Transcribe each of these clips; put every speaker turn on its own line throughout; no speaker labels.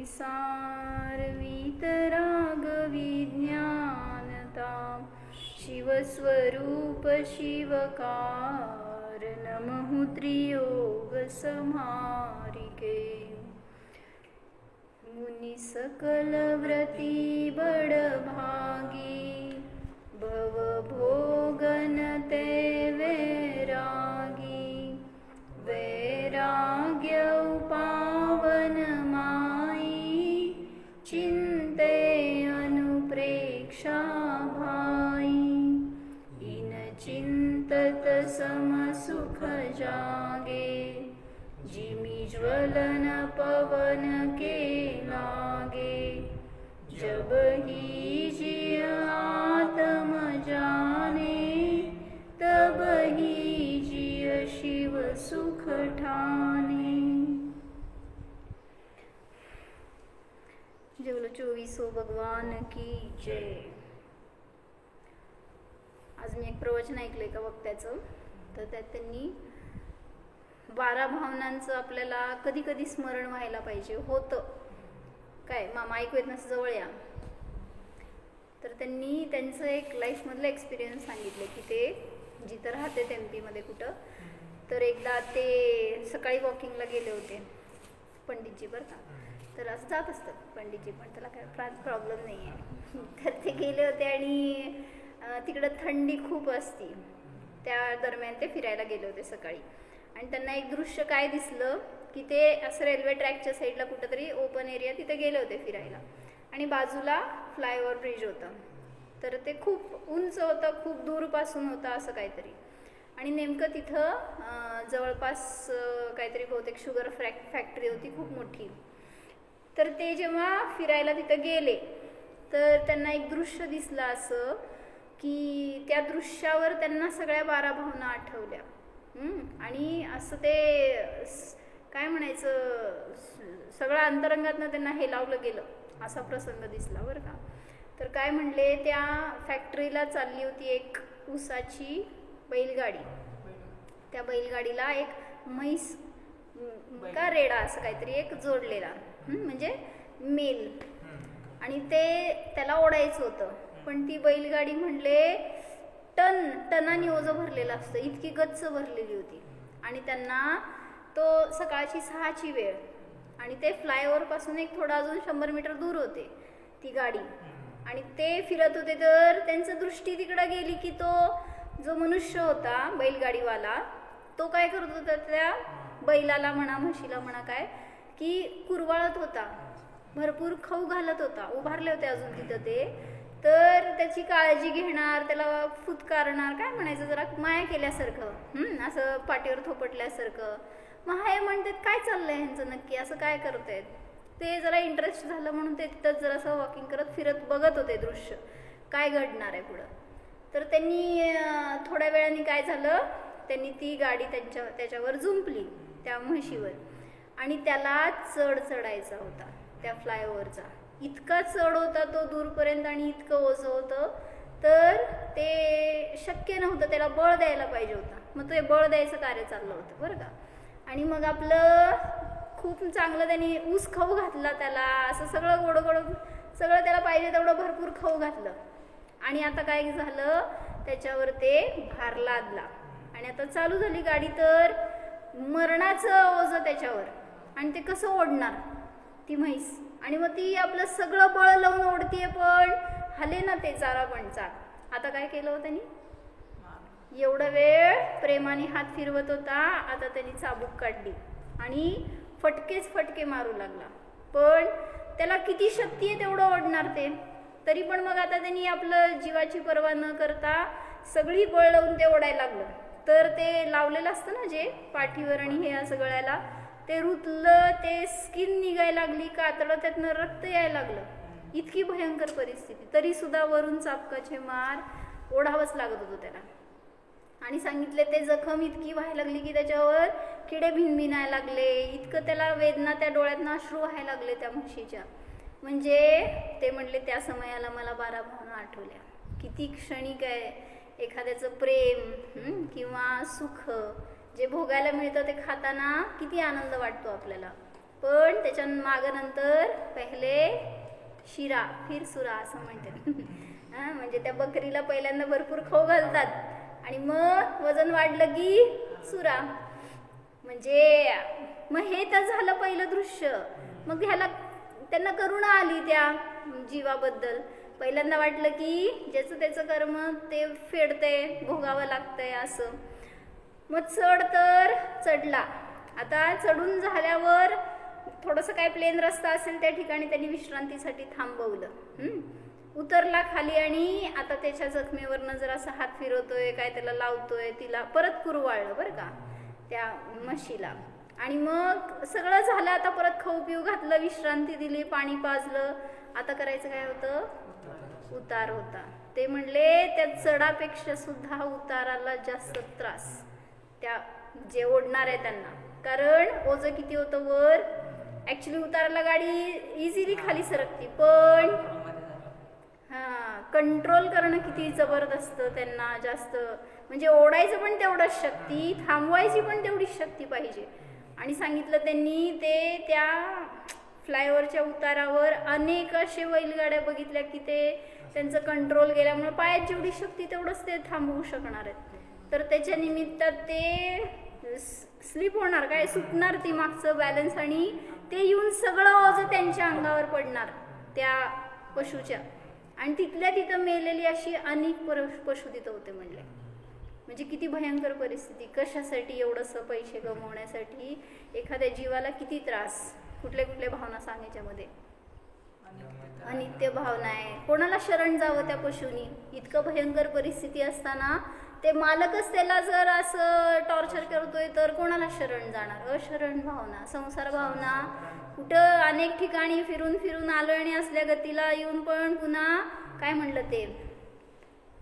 विसारवितरागविज्ञानता शिवस्वरूप शिवकार नमः त्रियोग समारिके मुनि सकल व्रती बड़भागी भव भोगन ते वैरागी वैराग्य पावन माई चिंते अनुप्रेक्षा भाई इन चिंतत सम सुख जागे जिमि ज्वलन पवन के लागे जब ही जिय आत्म जाने तब ही जिय शिव सुख ठाने। जय बोलो 24 भगवान की जय। आज मी एक प्रवचन ऐकलं एका वक्त्याचं, तर त्यात त्यांनी 12 भावनांचं आपल्याला कधी कधी स्मरण व्हायला पाहिजे होतं काय. मामा ऐकू येत नसं जवळ या. तर त्यांनी त्यांचं एक लाईफमधलं एक्सपिरियन्स सांगितलं की ते जिथं राहते MP मध्ये कुठं, तर एकदा ते सकाळी वॉकिंगला गेले होते पंडितजी बरं का. तर असं जात असतात पंडितजी पण, त्याला काय प्रॉब्लेम नाही आहे. तर ते गेले होते आणि तिकडं थंडी खूप असती. त्या दरम्यान ते फिरायला गेले होते सकाळी आणि त्यांना एक दृश्य काय दिसलं की ते असं रेल्वे ट्रॅकच्या साईडला कुठंतरी ओपन एरिया तिथे गेले होते फिरायला आणि बाजूला फ्लायओव्हर ब्रिज होता. तर ते खूप उंच होतं, खूप दूरपासून होतं असं काहीतरी. आणि नेमकं तिथं जवळपास काहीतरी बहुतेक शुगर फॅक्टरी होती खूप मोठी. तर ते जेव्हा फिरायला तिथं गेले तर त्यांना एक दृश्य दिसलं असं की त्या दृश्यावर त्यांना सगळ्या 12 भावना आठवल्या. आणि असं ते काय म्हणायचं, सगळं अंतरंगातनं त्यांना हे लावलं गेलं असा प्रसंग दिसला बरं का. तर काय म्हणले, त्या फॅक्टरीला चालली होती एक ऊसाची बैलगाडी. त्या बैलगाडीला एक म्हैस का रेडा असं काहीतरी एक जोडलेला, म्हणजे मेल, आणि ते त्याला ओढायचं होतं. पण ती बैलगाडी म्हणले टनानी ओझं भरलेलं असतं, इतकी गच्च भरलेली होती. आणि त्यांना तो सकाळची 6ची वेळ आणि ते फ्लायओव्हर पासून एक थोडा अजून 100 मीटर दूर होते ती गाडी. आणि ते फिरत होते तर त्यांचं दृष्टी तिकडं गेली की तो जो मनुष्य होता बैलगाडीवाला तो काय करत होता, त्या बैलाला म्हणा म्हशीला म्हणा काय की कुरवाळत होता, भरपूर खाऊ घालत होता. उभारले होते अजून तिथं ते. तर त्याची काळजी घेणार, त्याला फुतकारणार, काय म्हणायचं, जरा माया केल्यासारखं, असं पाठीवर थोपटल्यासारखं. मग हाय म्हणतात काय चाललंय ह्यांचं नक्की, असं काय करतायत. ते जरा इंटरेस्ट झालं म्हणून ते तिथंच जरासं वॉकिंग करत फिरत बघत होते दृश्य काय घडणार आहे पुढं. तर त्यांनी थोड्या वेळाने काय झालं, त्यांनी ती गाडी त्याच्यावर जुंपली त्या म्हशीवर आणि त्याला चढायचा होता त्या फ्लायओव्हरचा. इतका चढ होता तो दूरपर्यंत आणि इतकं ओझं होतं तर ते शक्य नव्हतं, त्याला बळ द्यायला पाहिजे होता. मग ते बळ द्यायचं कार्य चाललं होतं बरं का. आणि मग आपलं खूप चांगलं त्यांनी ऊस खाऊ घातला त्याला, असं सगळं गोड सगळं त्याला पाहिजे तेवढं भरपूर खाऊ घातलं. आणि आता काय झालं, त्याच्यावर ते भार लादला आणि आता चालू झाली गाडी, तर मरणाचं ओझं त्याच्यावर. आणि ते कसं ओढणार ती म्हैस, आणि मग ती आपलं सगळं बळ लावून ओढतीये पण हले ना ते चारा पण चाक. आता काय केलं होतं त्यांनी, एवढा वेळ प्रेमाने हात फिरवत होता, आता त्यांनी चाबूक काढली आणि फटके मारू लागला. पण त्याला किती शक्ती आहे तेवढं ओढणार ते, तरी पण मग आता त्यांनी आपलं जीवाची पर्वा न करता सगळी बळ लावून ते ओढायला लागलं. तर ते लावलेलं असतं ना जे पाठीवर आणि हे असं गळ्याला, ते रुतलं, ते स्किन निघायला लागली, कातडं, त्यातनं रक्त यायला लागलं. इतकी भयंकर परिस्थिती, तरी सुद्धा वरून चापकाचे मार ओढावंच लागत होतं त्याला. आणि सांगितले ते जखम इतकी व्हायला लागली की त्याच्यावर किडे भिनभिनायला लागले, इतकं त्याला वेदना, त्या डोळ्यातनं अश्रू व्हायला लागले त्या म्हशीच्या. म्हणजे ते म्हणले त्या समयाला मला 12 भावना आठवल्या. किती क्षणिक आहे एखाद्याचं प्रेम किंवा सुख जे भोगायला मिळतं, ते खाताना किती आनंद वाटतो आपल्याला. पण त्याच्या मागनंतर पहिले शिरा फिर सुरा असं म्हणतात. म्हणजे त्या बकरीला पहिल्यांदा भरपूर खाऊ घालतात आणि मग वजन वाढलं की सुरा. म्हणजे मग हे तर झालं पहिलं दृश्य. मग ह्याला त्यांना करुणा आली त्या जीवाबद्दल. पहिल्यांदा वाटलं की ज्याचं त्याचं कर्म ते फेडतंय, भोगावं लागतंय असं. मग चढ तर चढला. आता चढून झाल्यावर थोडंसं काय प्लेन रस्ता असेल त्या ठिकाणी त्यांनी विश्रांतीसाठी थांबवलं. उतरला खाली आणि आता त्याच्या जखमेवरनं जर असं हात फिरवतोय, काय त्याला लावतोय, तिला परत कुरवाळलं बरं का त्या म्हशीला. आणि मग सगळं झालं. आता परत खाऊ पिऊ घातलं, विश्रांती दिली, पाणी पाजलं. आता करायचं काय होतं? उतार होता. ते म्हणले त्या चढापेक्षा सुद्धा उताराला जास्त त्रास त्या जे ओढणार आहे त्यांना. कारण ओझं किती होतं वर. ऍक्च्युली उताराला गाडी इझिली खाली सरकती, पण कंट्रोल करणं किती जबरदस्त त्यांना. जास्त म्हणजे ओढायचं पण तेवढंच शक्ती, थांबवायची पण तेवढीच शक्ती पाहिजे. आणि सांगितलं त्यांनी ते त्या फ्लायओव्हरच्या उतारावर अनेक असे बैलगाड्या बघितल्या की ते त्यांचं कंट्रोल गेल्यामुळे पायात जेवढी शक्ती तेवढंच ते थांबवू शकणार आहेत. तर त्याच्या निमित्तात ते स्लिप होणार, काय सुटणार ती मागचं बॅलन्स, आणि ते येऊन सगळं ओझं त्यांच्या अंगावर पडणार त्या पशुच्या. आणि तिथल्या तिथं मेलेली अशी अनेक पशु तिथं होते म्हणले. म्हणजे किती भयंकर परिस्थिती. कशासाठी? एवढंसं पैसे गमवण्यासाठी. एखाद्या जीवाला किती त्रास. कुठल्या कुठल्या भावना सांगायच्या मध्ये अनित्य भावना आहे. कोणाला शरण जावं त्या पशुनी. इतकं भयंकर परिस्थिती असताना ते मालकच त्याला जर असं टॉर्चर करतोय तर कोणाला शरण जाणार? अशरण भावना, संसार भावना. कुठं अनेक ठिकाणी फिरून फिरून आलोय आणि असल्या गतीला येऊन पण पुन्हा काय म्हणलं ते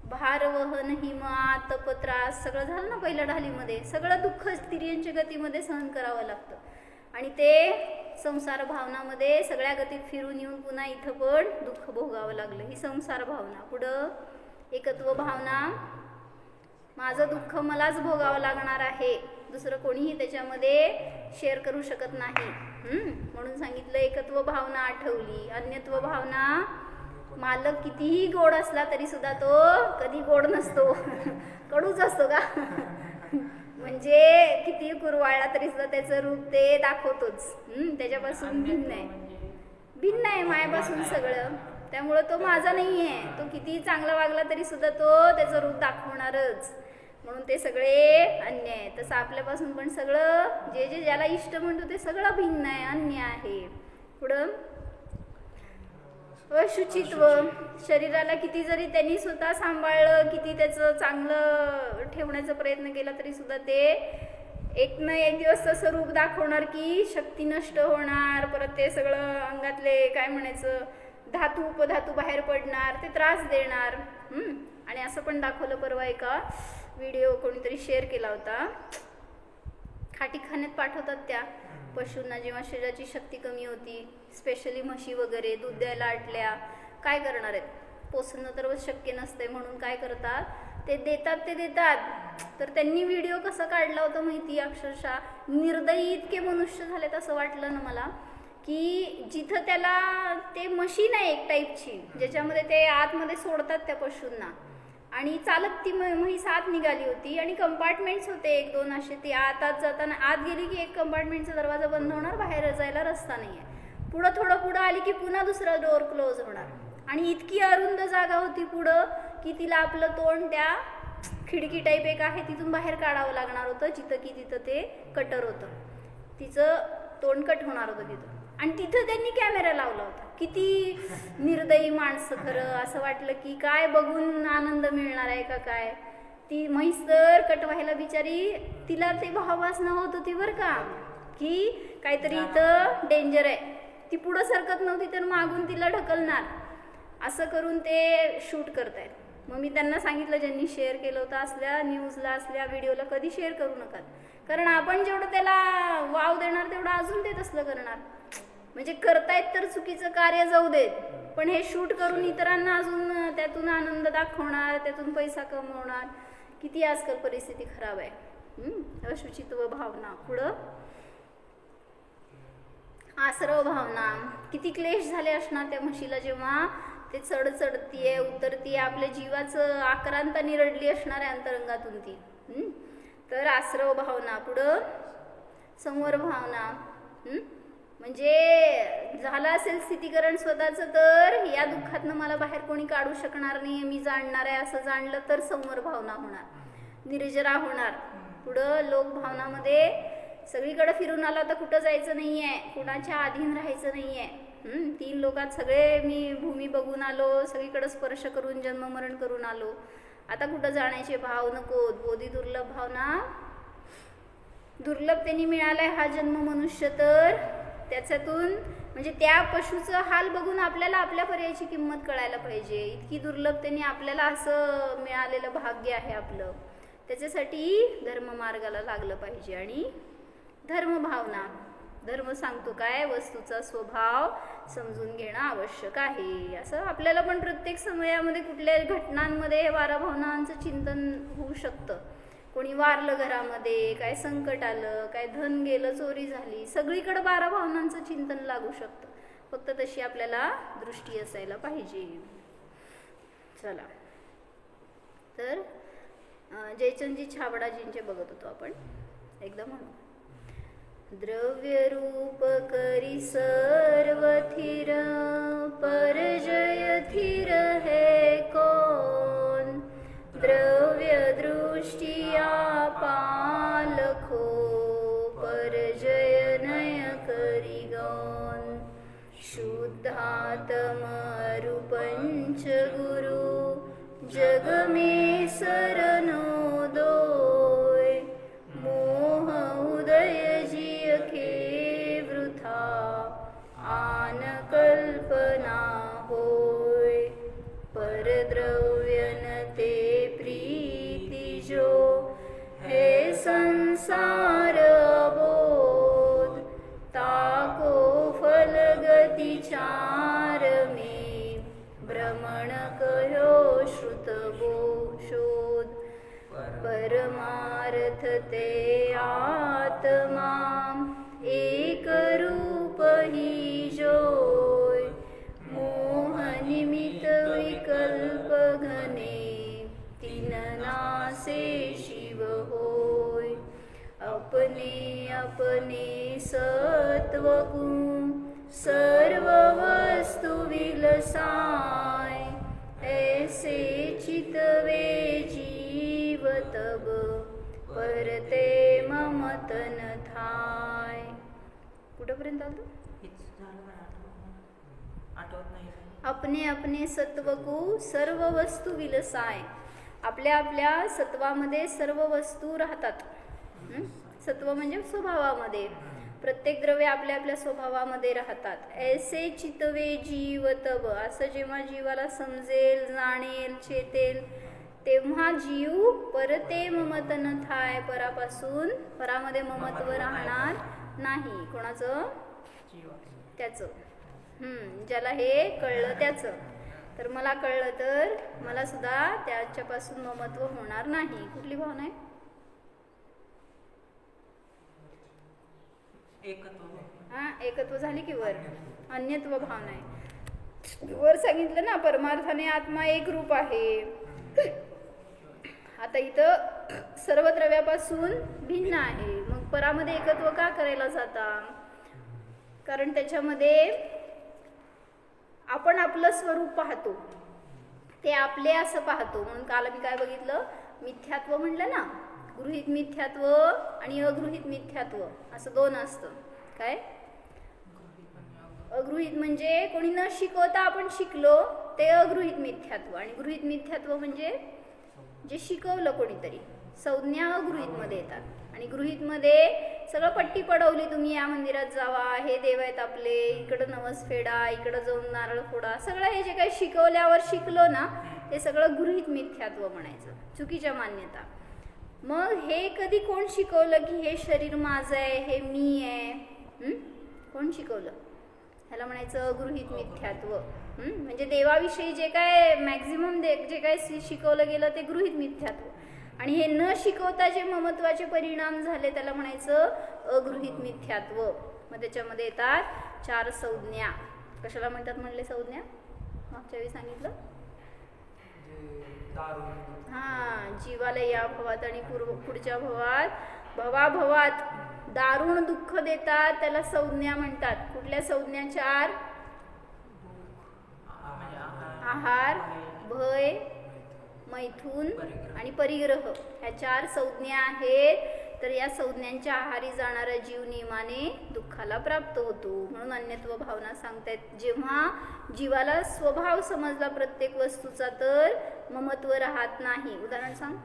भारवहन, हिमा, तपत्रास सगळं झालं ना पहिल्या ढालीमध्ये. सगळं दुःख तिर्यंच्या गतीमध्ये सहन करावं लागतं. आणि ते संसार भावनामध्ये सगळ्या गतीत फिरून येऊन पुन्हा इथं पण दुःख भोगावं लागलं. ही संसार भावना. पुढं एकत्व भावना. माझं दुःख मलाच भोगावं लागणार आहे, दुसरं कोणीही त्याच्यामध्ये शेअर करू शकत नाही. म्हणून सांगितलं एकत्व भावना आठवली. अन्यत्व भावना. मालक कितीही गोड असला तरी सुद्धा तो कधी गोड नसतो, कडूच असतो का. म्हणजे कितीही कुरवाळला तरी सुद्धा त्याचं रूप ते दाखवतोच. त्याच्यापासून भिन्न आहे मायापासून सगळं. त्यामुळं तो माझा नाही आहे. तो कितीही चांगला वागला तरी सुद्धा तो त्याचं रूप दाखवणारच. म्हणून ते सगळे अन्य आहे. तसं आपल्यापासून पण सगळं जे जे ज्याला इष्ट म्हणतो ते सगळं भिन्न आहे, अन्य आहे. पुढं अशुचित्व. शरीराला किती जरी त्यांनी स्वतः सांभाळलं, किती त्याचं चांगलं ठेवण्याचा प्रयत्न केला तरी सुद्धा ते एक ना एक दिवस तसं रूप दाखवणार की शक्ती नष्ट होणार. परत ते सगळं अंगातले काय म्हणायचं धातू उपधातू बाहेर पडणार, ते त्रास देणार. आणि असं पण दाखवलं परवा एका व्हिडिओ कोणीतरी शेअर केला होता. खाटीखान्यात पाठवतात त्या पशूंना जेव्हा शरीराची शक्ती कमी होती, स्पेशली म्हशी वगैरे दूध द्यायला आटल्या. काय करणार आहेत? पोसणं तर शक्य नसते म्हणून काय करतात ते देतात. तर त्यांनी व्हिडिओ कसा काढला होता माहिती? अक्षरशः निर्दयी इतके मनुष्य झालेत असं वाटलं ना मला की जिथं त्याला ते मशीन आहे एक टाईपची ज्याच्यामध्ये ते आतमध्ये सोडतात त्या पशूंना. आणि चालत ती म्हैस आत निघाली होती आणि कंपार्टमेंट्स होते एक दोन असे. ती आत जाताना आत गेली की एक कंपार्टमेंटचा दरवाजा बंद होणार, बाहेर जायला रस्ता नाही आहे. पुढं थोडं पुढं आली की पुन्हा दुसरा डोअर क्लोज होणार. आणि इतकी अरुंद जागा होती पुढं की तिला आपलं तोंड त्या खिडकी टाईप एक आहे तिथून बाहेर काढावं लागणार होतं. जिथं की तिथं ते कटर होतं, तिचं तोंड कट होणार होतं तिथं. आणि तिथं त्यांनी कॅमेरा लावला होता. किती निर्दयी माणसं खरं. असं वाटलं की काय बघून आनंद मिळणार आहे का काय. ती म्हैस तर कट व्हायला बिचारी तिला ते भावास नव्हत होती बरं का की काहीतरी इथं डेंजर आहे. ती पुढं सरकत नव्हती तर मागून तिला ढकलणार. असं करून ते शूट करतायत. मग मी त्यांना सांगितलं ज्यांनी शेअर केलं होतं असल्या न्यूजला असल्या व्हिडिओला कधी शेअर करू नका. कारण आपण जेवढं त्याला वाव देणार तेवढं अजून ते तसलं करणार. म्हणजे करतायत तर चुकीचं कार्य जाऊ देत, पण हे शूट करून इतरांना अजून त्यातून आनंद दाखवणार, त्यातून पैसा कमवणार. किती आजकाल परिस्थिती खराब आहे. अशुचित्व भावना. पुढं आसरव भावना, किती क्लेश झाले असणार त्या म्हशीला जेव्हा ते चढतीये उतरतीये, आपल्या जीवाचं आक्रांताने रडली असणार आहे अंतरंगातून ती. तर आसरव भावना. पुढं संवर भावना, म्हणजे झालं असेल स्थितीकरण स्वतःचं, तर या दुःखातनं मला बाहेर कोणी काढू शकणार नाही, मी जाणणार आहे असं जाणलं तर संवर भावना होणार, निर्जरा होणार. पुढं लोक भावनामध्ये सगळीकडे फिरून आला तर कुठं जायचं नाहीये, कुणाच्या अधीन राहायचं नाहीये. 3 लोकात सगळे मी भूमी बघून आलो, सगळीकडे स्पर्श करून जन्ममरण करून आलो, आता कुठं जाण्याचे भाव नको. बोधी दुर्लभ भावना, दुर्लभतेने मिळालाय हा जन्म मनुष्य, तर त्याच्यातून म्हणजे त्या पशुचं हाल बघून आपल्याला आपल्या पर्यायाची किंमत कळायला पाहिजे. इतकी दुर्लभतेने आपल्याला असं मिळालेलं भाग्य आहे आपलं, त्याच्यासाठी धर्ममार्गाला लागलं पाहिजे. आणि धर्मभावना, धर्म सांगतो काय, वस्तूचा स्वभाव समजून घेणं आवश्यक आहे. असं आपल्याला पण प्रत्येक समयामध्ये कुठल्या घटनांमध्ये हे 12 भावनांचं चिंतन होऊ शकतं. कोणी वारलं घरामध्ये, काय संकट आलं, काय धन गेलं, चोरी झाली, सगळीकडे 12 भावनांचं चिंतन लागू शकतं. फक्त तशी आपल्याला दृष्टी असायला पाहिजे. चला, तर जयचंदजी छाबडाजींचे बघत होतो आपण, एकदा म्हणू. द्रव्य रूप करी सर्वथिर, परजय थिर है कौन, द्रव्य दृष्टिया पालखो, परजय नय करी गौन, शुद्धात्म रूपंच गुरु, जग में सरनो दोय, मोह उदय जिय के वृथा, आन कल्पना होय, परद्रव्य न ते प्रीति जो, हे संसार बोध, ताको फल गति चार में, भ्रमण कहो श्रुत शोध, परमार्थ ते आत्मा, एक रूप ही जोय, मोह निमित्त विकल्प घने, तीन नासे शिव होय, अपने अपने सत्व गुण, सर्व वस्तु विलसाय, ऐसे चितवे जीव तब, परते ममतन थाय. कुठपर्यंत आलो? अपने अपने सत्वकू सर्व वस्तू विलसाय, आपल्या आपल्या सत्वामध्ये सर्व वस्तू राहतात. सत्व म्हणजे स्वभावामध्ये, प्रत्येक द्रव्य आपल्या आपल्या स्वभावामध्ये राहतात. ऐसे चितवे जीव तब, असं जेव्हा जीवाला समजेल, जाणेल, चेतेल, तेव्हा जीव परते ममतन थाय, परापासून परामध्ये ममत्व राहणार नाही. कोणाचं? त्याचं. ज्याला हे कळलं त्याचं. तर मला कळलं तर मला सुद्धा त्याच्यापासून ममत्व होणार नाही. कुठली भावना आहे? एकत्व झाली की वर अन्यत्व भावना आहे. वर सांगितलं ना, परमार्थाने आत्मा एक रूप आहे. आता इथं सर्व द्रव्यापासून भिन्न आहे. मग परामध्ये एकत्व का करायला जाता? कारण त्याच्यामध्ये आपण आपलं स्वरूप पाहतो, ते आपले असं पाहतो. म्हणून काल मी काय बघितलं, मिथ्यात्व म्हणलं ना, गृहीत मिथ्यात्व आणि अगृहीत मिथ्यात्व असं 2 असतं. काय? अगृहीत म्हणजे कोणी न शिकवता आपण शिकलो ते अगृहीत मिथ्यात्व, आणि गृहीत मिथ्यात्व म्हणजे जे शिकवलं कोणीतरी. संज्ञा अगृहीत मध्ये येतात, आणि गृहीत मध्ये सगळं पट्टी पडवली, तुम्ही या मंदिरात जावा, हे देव आहेत आपले, इकडं नवस फेडा, इकडं जाऊन नारळ फोडा, सगळं हे जे काही शिकवल्यावर शिकलो ना, ते सगळं गृहीत मिथ्यात्व म्हणायचं, चुकीच्या मान्यता. मग हे कधी कोण शिकवलं की हे शरीर माझं आहे, हे मी आहे? कोण शिकवलं? ह्याला म्हणायचं अगृहीत मिथ्यात्व. म्हणजे देवाविषयी जे काय मॅक्झिमम जे काय शिकवलं गेलं ते गृहीत मिथ्यात्व, आणि हे न शिकवता जे ममत्वाचे परिणाम झाले त्याला म्हणायचं अगृहीत मिथ्यात्व. मग त्याच्यामध्ये येतात 4 संज्ञा. कशाला म्हणतात म्हणले संज्ञा? मागच्या वेळी सांगितलं. जीवाला या भवात आणि पुढच्या भवात भवाभवात दारुण दुःख देतात, त्याला संज्ञा म्हणतात. कुठल्या संज्ञा? 4. आहार, भय, मैथून आणि परिग्रह. ह्या 4 संज्ञा आहेत. तर या संज्ञांच्या आहारी जाणारा जीव नियमाने दुःखाला प्राप्त होतो. म्हणून अन्यत्व भावना सांगतायत. जेव्हा जीवाला स्वभाव समजला प्रत्येक वस्तूचा तर ममत्व राहत नाही. उदाहरण सांग.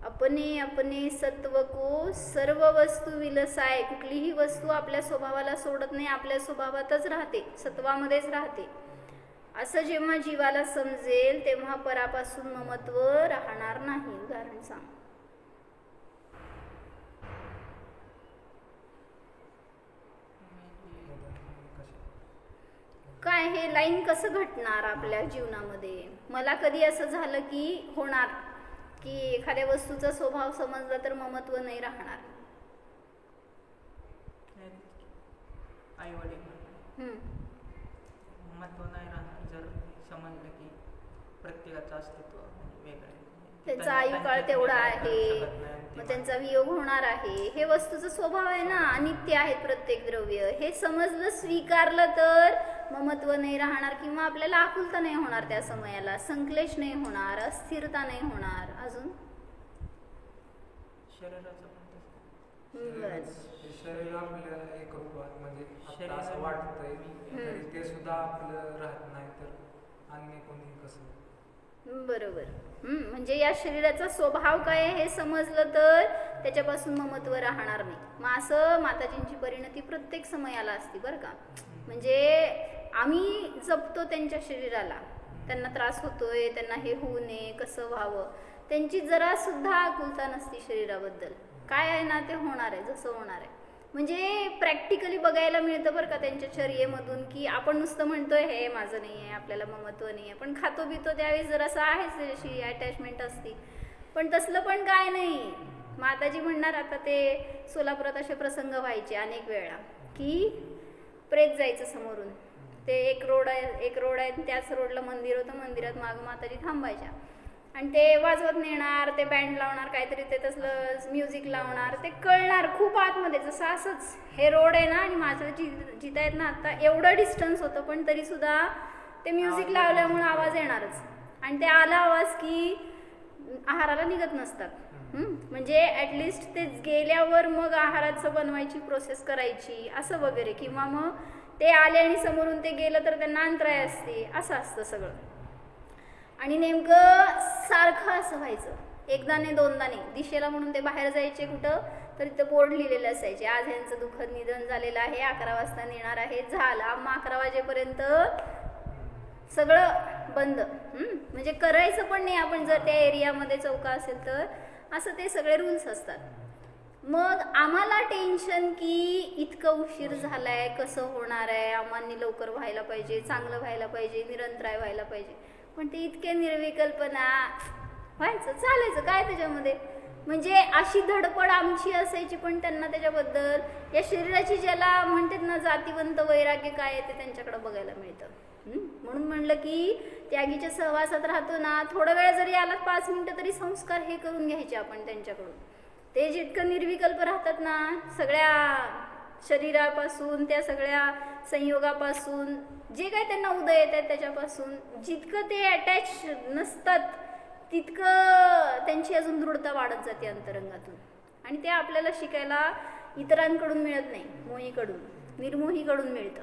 अपने अपने सत्व को सर्व वस्तू विलसाय. कुठलीही वस्तू आपल्या स्वभावाला सोडत नाही, आपल्या स्वभावातच राहते, सत्वामध्येच राहते. असं जेव्हा जीवाला समजेल तेव्हा परापासून ममत्व राहणार नाही. उदाहरण सांग. काय हे लाईन कसं घटणार आपल्या जीवनामध्ये? मला कधी असं झालं की होणार की एखाद्या वस्तूचा स्वभाव समजला तर ममत्व नाही राहणार.
आई वडील महत्व नाही राहणार जर समजलं की प्रत्येकाचं अस्तित्व वेगळं,
त्याचा आयुकाळ तेवढा आहे, मग त्यांचा वियोग होणार आहे. हे वस्तूचा स्वभाव आहे ना, अनित्य आहे प्रत्येक द्रव्य. हे समजलं, स्वीकारलं तर ममत्व नाही राहणार किंवा आपल्याला आकुलता नाही होणार, त्या समयाला संक्लेश नाही होणार, अस्थिरता नाही होणार. अजून
शरीर आपल्या एक रूपात म्हणजे असं वाटतंय ते सुद्धा आपलं राहत नाही तर अन्य कोणी कसं?
बरोबर. म्हणजे या शरीराचा स्वभाव काय आहे हे समजलं तर त्याच्यापासून ममत्व राहणार नाही. मग असं माताजींची परिणती प्रत्येक समयाला असते बरं का. म्हणजे आम्ही जपतो त्यांच्या शरीराला, त्यांना त्रास होतोय, त्यांना हे होऊ नये, कसं व्हावं, त्यांची जरा सुद्धा आकुलता नसती शरीराबद्दल. काय आहे ना ते होणार आहे जसं होणार आहे. म्हणजे प्रॅक्टिकली बघायला मिळतं बरं का त्यांच्या चर्येमधून की आपण नुसतं म्हणतोय हे माझं नाही आहे, आपल्याला ममत्व नाही आहे, पण खातो बितो त्यावेळेस जरासं आहेच त्याच्याशी अटॅचमेंट असती, पण तसलं पण काय नाही. माताजी म्हणणार, आता ते सोलापुरात असे प्रसंग व्हायचे अनेक वेळा की प्रेत जायचं समोरून, ते एक रोड आहे त्याच रोडला मंदिर होतं, मंदिरात मागं माताजी थांबायच्या आणि ते वाजवत नेणार, ते बँड लावणार, काहीतरी ते तसलं म्युझिक लावणार, ते कळणार खूप आतमध्ये. जसं असंच हे रोड आहे ना आणि माझं जिथं आहेत ना आता एवढं डिस्टन्स होतं, पण तरी सुद्धा ते म्युझिक लावल्यामुळे आवाज येणारच. आणि ते आला आवाज की आहाराला निघत नसतात. म्हणजे ॲटलिस्ट ते गेल्यावर मग आहाराचं बनवायची प्रोसेस करायची असं वगैरे, किंवा मग ते आले आणि समोरून ते गेलं तर त्यांना अंतराय असते, असं असतं सगळं. आणि नेमकं सारखं असं व्हायचं, एकदा नाही दोनदा नाही. दिशेला म्हणून ते बाहेर जायचे कुठं तर तिथं बोर्ड लिहिलेले असायचे, आज ह्यांचं दुःखद निधन झालेलं आहे, 11 वाजता नेणार आहे. झाला मग 11 वाजेपर्यंत सगळं बंद. म्हणजे करायचं पण नाही आपण जर त्या एरियामध्ये चौका असेल तर. असं ते सगळे रूल्स असतात. मग आम्हाला टेन्शन की इतकं उशीर झालाय, कसं होणार आहे, आम्हाला लवकर व्हायला पाहिजे, चांगलं व्हायला पाहिजे, निरंतराय व्हायला पाहिजे. पण ते इतके निर्विकल्पना व्हायचं, चालायचं काय त्याच्यामध्ये. म्हणजे अशी धडपड आमची असायची, पण त्यांना त्याच्याबद्दल या शरीराची ज्याला म्हणतात ना जातीवंत वैराग्य काय आहे ते त्यांच्याकडे बघायला मिळतं. म्हणून म्हणलं की त्यागीच्या सहवासात राहतो ना, थोडा वेळ जरी आलात 5 मिनिटं तरी संस्कार हे करून घ्यायचे आपण त्यांच्याकडून. ते जितकं निर्विकल्प राहतात ना, सगळ्या शरीरापासून, त्या सगळ्या संयोगापासून, जे काही त्यांना उदय येत आहेत त्याच्यापासून जितकं ते अटॅच नसतात तितकं त्यांची अजून दृढता वाढत जाते अंतरंगातून. आणि ते आपल्याला शिकायला इतरांकडून मिळत नाही, मोहीकडून, निर्मोहीकडून मिळतं.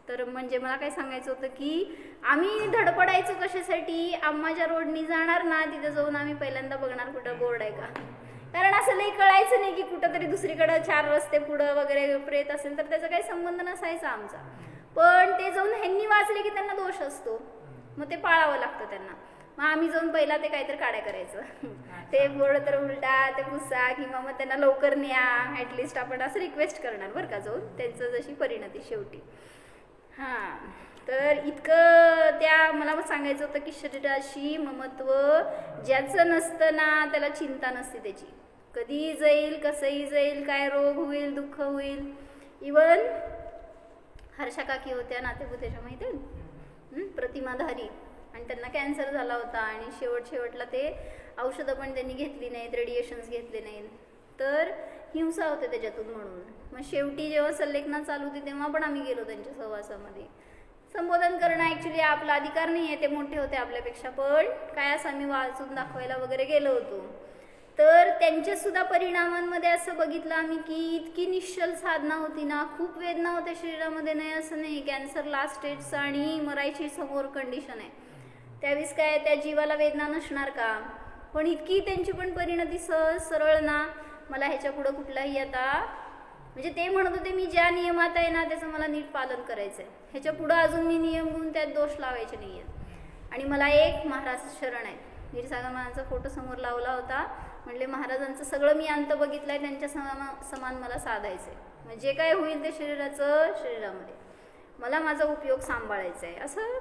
तर म्हणजे मला काय सांगायचं होतं की आम्ही धडपडायचो कशासाठी, आम्हाच्या रोडनी जाणार ना तिथे जाऊन आम्ही पहिल्यांदा बघणार कुठं बोर्ड आहे का. कारण असं लई कळायचं नाही की कुठं तरी दुसरीकडं 4 रस्ते पुढं वगैरे प्रेत असेल तर त्याचा काही संबंध नसायचा आमचा. पण ते जाऊन ह्यांनी वाचले की त्यांना दोष असतो, मग ते पाळावं लागतं त्यांना. मग आम्ही जाऊन पहिला ते काहीतरी काड्या करायचं, ते बोर्ड तर उलटा, ते पुसा, किंवा मग त्यांना लवकर न्या ॲटलिस्ट आपण असं रिक्वेस्ट करणार बरं का जाऊन, त्यांचं जशी परिणती शेवटी. तर इतकं त्या मला सांगायचं होतं की शरीराशी ममत्व ज्याचं नसतं ना त्याला चिंता नसते त्याची. कधीही जाईल, कसंही जाईल, काय रोग होईल, दुःख होईल. इवन हर्षा काकी होत्या नातेपुतेच्या माहिती आहे, प्रतिमाधारी, आणि त्यांना कॅन्सर झाला होता आणि शेवटला ते औषधं पण त्यांनी घेतली नाहीत, रेडिएशन्स घेतले नाहीत, तर हिंसा होते त्याच्यातून. म्हणून मग शेवटी जेव्हा संलेखना चालू होती तेव्हा पण आम्ही गेलो त्यांच्या सहवासामध्ये. संबोधन करणं ॲक्च्युली आपला अधिकार नाही आहे, ते मोठे होते आपल्यापेक्षा, पण काय असं आम्ही वाचून दाखवायला वगैरे गेलो होतो. तर त्यांच्यासुद्धा परिणामांमध्ये असं बघितलं आम्ही की इतकी निश्चल साधना होती ना, खूप वेदना होत्या शरीरामध्ये, नाही असं नाही, कॅन्सर लास्ट स्टेजचा आणि मरायची समोर कंडिशन आहे. त्यावेळेस काय त्या जीवाला वेदना नसणार का, पण इतकी त्यांची पण परिणती सहज सरळ ना, मला ह्याच्या पुढं कुठलाही आता, म्हणजे ते म्हणत होते मी ज्या नियमात आहे ना त्याचं मला नीट पालन करायचं आहे, ह्याच्या पुढं अजून मी नियम घेऊन त्यात दोष लावायचे नाही आहेत. आणि मला एक महाराज शरण आहे, नीरसागर महाराजांचा फोटो समोर लावला होता, म्हणले महाराजांचं सगळं मी अंत बघितलंय, त्यांच्या समान मला साधायचंय, म्हणजे जे काय होईल ते शरीरामध्ये मला माझा उपयोग सांभाळायचा आहे. असं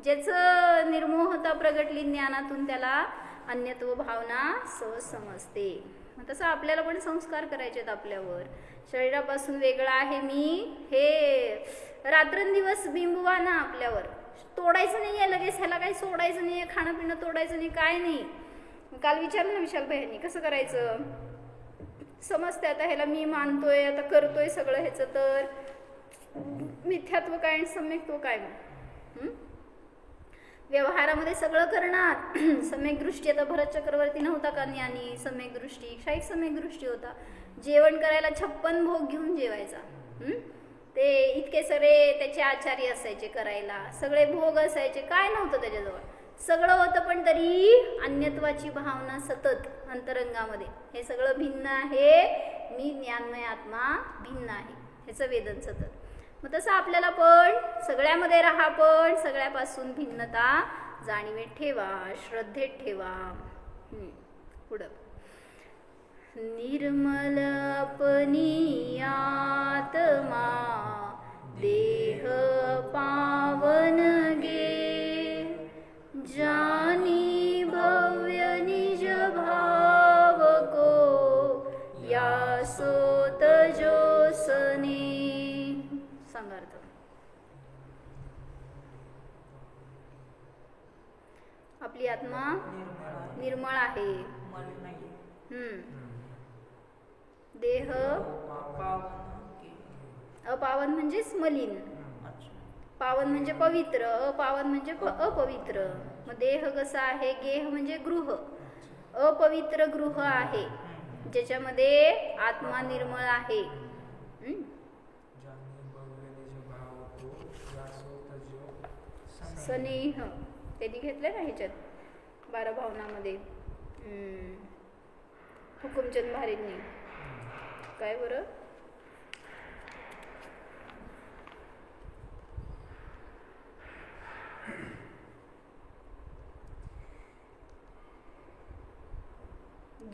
ज्याचं निर्मोहता प्रगटली ज्ञानातून त्याला अन्यत्व भावना सहज समजते. मग तसं आपल्याला पण संस्कार करायचे आहेत आपल्यावर, शरीरापासून वेगळं आहे मी, हे रात्रंदिवस बिंबवा ना आपल्यावर, तोडायचं नाही आहे लगेच, ह्याला काही सोडायचं नाही आहे, खाणं पिणं तोडायचं नाही, काय नाही. काल विचारलं ना विशाल भाईंनी कसं करायचं, समजते आता ह्याला मी मानतोय, आता करतोय सगळं ह्याचं, तर मिथ्यात्व काय आणि सम्यक्त्व काय. मग व्यवहारामध्ये सगळं करणार सम्यक दृष्टी, आता भरत चक्रवर्ती नव्हता का ज्ञानी, सम्यक दृष्टी, क्षाईक सम्यक दृष्टी होता, जेवण करायला 56 भोग घेऊन जेवायचा. ते इतके सगळे त्याचे आचार्य असायचे करायला, सगळे भोग असायचे, काय नव्हतं त्याच्याजवळ, सगळं होतं, पण तरी अन्यत्वाची भावना सतत अंतरंगामध्ये, हे सगळं भिन्न आहे, मी ज्ञानमय आत्मा भिन्न आहे, ह्याचं वेदन सतत. मग तसं आपल्याला पण सगळ्यामध्ये राहा, पण सगळ्यापासून भिन्नता जाणीवेत ठेवा, श्रद्धेत ठेवा. पुढं निर्मल अपनी आत्मा देह पावन गे, जानी भव्य निज भाव को या सोत जो सने. सांगार्थ आपली आत्मा निर्मळ आहे, देह अपावन म्हणजे मलिन, पावन म्हणजे पवित्र, अपावन म्हणजे अपवित्र. मग देह कसा आहे, गेह म्हणजे गृह, अपवित्र गृह आहे ज्याच्यामध्ये आत्मा निर्मळ आहे. स्नेह त्यांनी घेतलं ना ह्याच्यात 12 भावनामध्ये, हुकुमचंद भारेंनी काय बरं,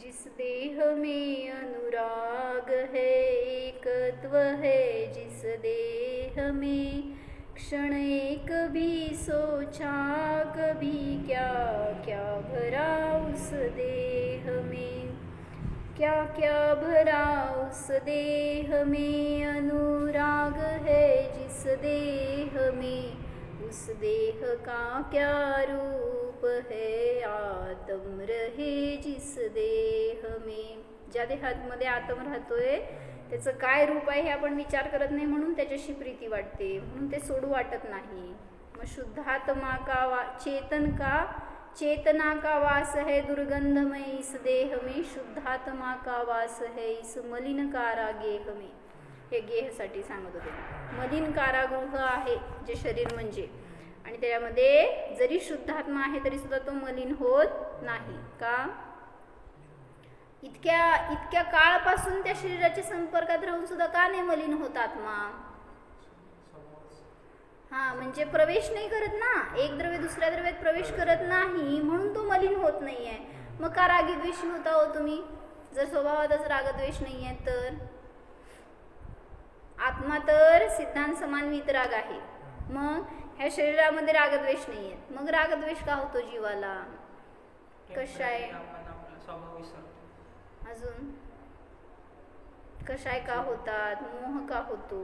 जिस देह में अनुराग है एकत्व है, जिस देह में क्षण एक भी सोचा कभी, क्या क्या भरा उस देह में, क्या क्या भरा उस देह में, अनुराग है जिस देह में, उस देह का क्या रूप है, आत्म रहे जिस देह में. ज्या देहामध्ये आत्म राहतोय त्याचं काय रूप आहे हे आपण विचार करत नाही, म्हणून त्याच्याशी प्रीती वाटते, म्हणून ते सोडू वाटत नाही. मग शुद्धात्मा का चेतना का वास है दुर्गंधमय इस देह में, शुद्धात्मा का वास है इस मलिन कारागेह में. हे गेहसाठी सांगत होते, मलिन कारागृह आहे जे शरीर म्हणजे, आणि त्यामध्ये जरी शुद्धात्मा आहे तरी सुद्धा तो मलिन होत नाही का, इतक्या काळापासून त्या शरीराच्या संपर्कात राहून सुद्धा का नाही मलिन होत आत्मा. म्हणजे प्रवेश नाही करत ना, एक द्रव्य दुसऱ्या द्रव्यात प्रवेश करत नाही, म्हणून तो मलिन होत नाहीये. मग का रागद्वेषी होता हो तुम्ही, जर स्वभावातच रागद्वेष नाहीये तर. आत्मा तर सिद्धांत समान वितराग आहे, मग ह्या शरीरामध्ये रागद्वेष नाहीये, मग रागद्वेष का होतो जीवाला, कशा आहे. अजून कशाय का होतात, मोह का होतो,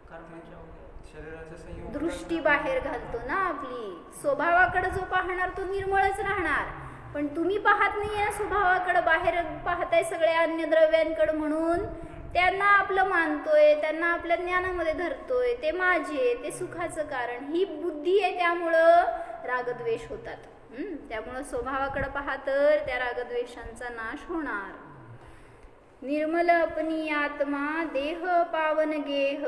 कर्माच्या वगैरे
शरीराचं संयोग
दृष्टी बाहेर घालतो ना आपली. स्वभावाकडे जो पाहणार तो निर्मळच राहणार, पण तुम्ही पाहत नाहीये स्वभावाकडे, बाहेर पाहताय सगळ्या अन्य द्रव्यांकडे, म्हणून त्यांना आपलं मानतोय, त्यांना आपल्या ज्ञानामध्ये धरतोय, ते माझे, ते सुखाचं कारण. ही बुद्धी आहे, त्यामुळं रागद्वेष होतात. त्यामुळं स्वभावाकडे पहा तर त्या रागद्वेषांचा नाश होणार. निर्मल अपनी आत्मा देह पावन गेह.